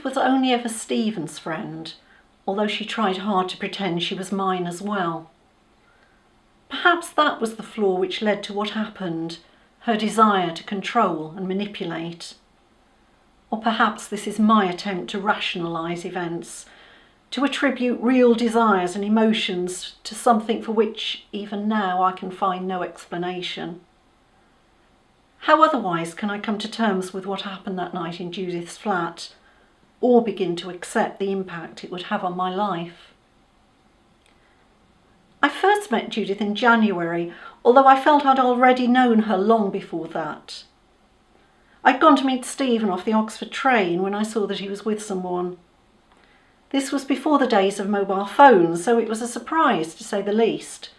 was only ever Stephen's friend, although she tried hard to pretend she was mine as well. Perhaps that was the flaw which led to what happened, her desire to control and manipulate. Or perhaps this is my attempt to rationalise events, to attribute real desires and emotions to something for which even now I can find no explanation. How otherwise can I come to terms with what happened that night in Judith's flat, or begin to accept the impact it would have on my life? I first met Judith in January, although I felt I'd already known her long before that. I'd gone to meet Stephen off the Oxford train when I saw that he was with someone. This was before the days of mobile phones, so it was a surprise to say the least.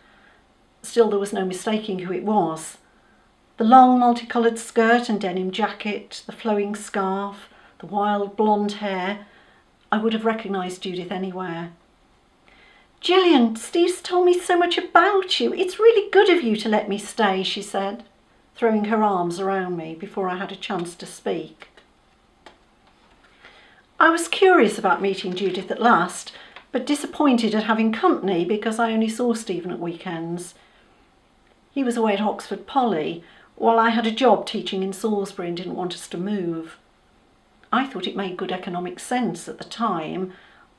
Still, there was no mistaking who it was. The long multicoloured skirt and denim jacket, the flowing scarf, the wild blonde hair. I would have recognised Judith anywhere. "Gillian, Steve's told me so much about you. It's really good of you to let me stay," she said, throwing her arms around me before I had a chance to speak. I was curious about meeting Judith at last, but disappointed at having company because I only saw Stephen at weekends. He was away at Oxford Poly, while I had a job teaching in Salisbury and didn't want us to move. I thought it made good economic sense at the time,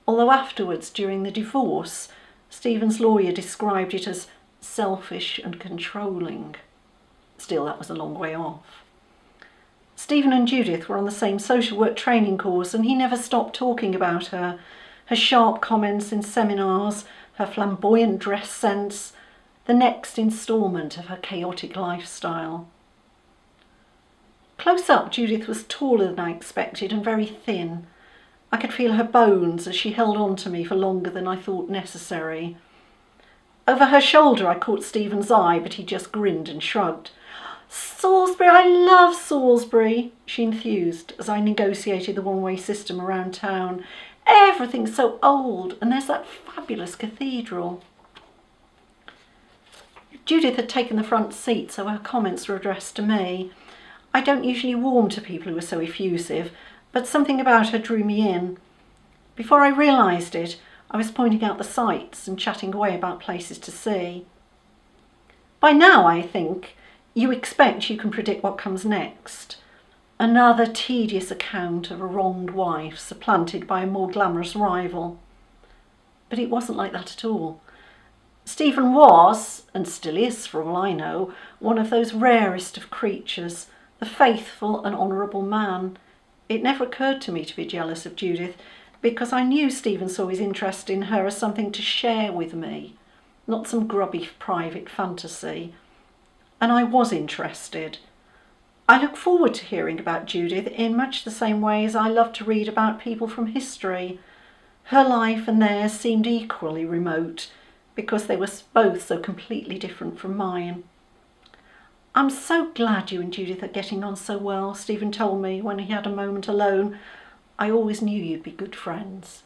although afterwards, during the divorce, Stephen's lawyer described it as selfish and controlling. Still, that was a long way off. Stephen and Judith were on the same social work training course, and he never stopped talking about her, her sharp comments in seminars, her flamboyant dress sense, the next instalment of her chaotic lifestyle. Close up, Judith was taller than I expected and very thin. I could feel her bones as she held on to me for longer than I thought necessary. Over her shoulder I caught Stephen's eye, but he just grinned and shrugged. "Salisbury, I love Salisbury," she enthused as I negotiated the one-way system around town. "Everything's so old, and there's that fabulous cathedral." Judith had taken the front seat, so her comments were addressed to me. I don't usually warm to people who are so effusive, but something about her drew me in. Before I realised it, I was pointing out the sights and chatting away about places to see. By now, I think, you expect you can predict what comes next. Another tedious account of a wronged wife supplanted by a more glamorous rival. But it wasn't like that at all. Stephen was, and still is for all I know, one of those rarest of creatures, the faithful and honourable man. It never occurred to me to be jealous of Judith, because I knew Stephen saw his interest in her as something to share with me, not some grubby private fantasy. And I was interested. I look forward to hearing about Judith in much the same way as I love to read about people from history. Her life and theirs seemed equally remote, because they were both so completely different from mine. "I'm so glad you and Judith are getting on so well," Stephen told me when he had a moment alone. "I always knew you'd be good friends."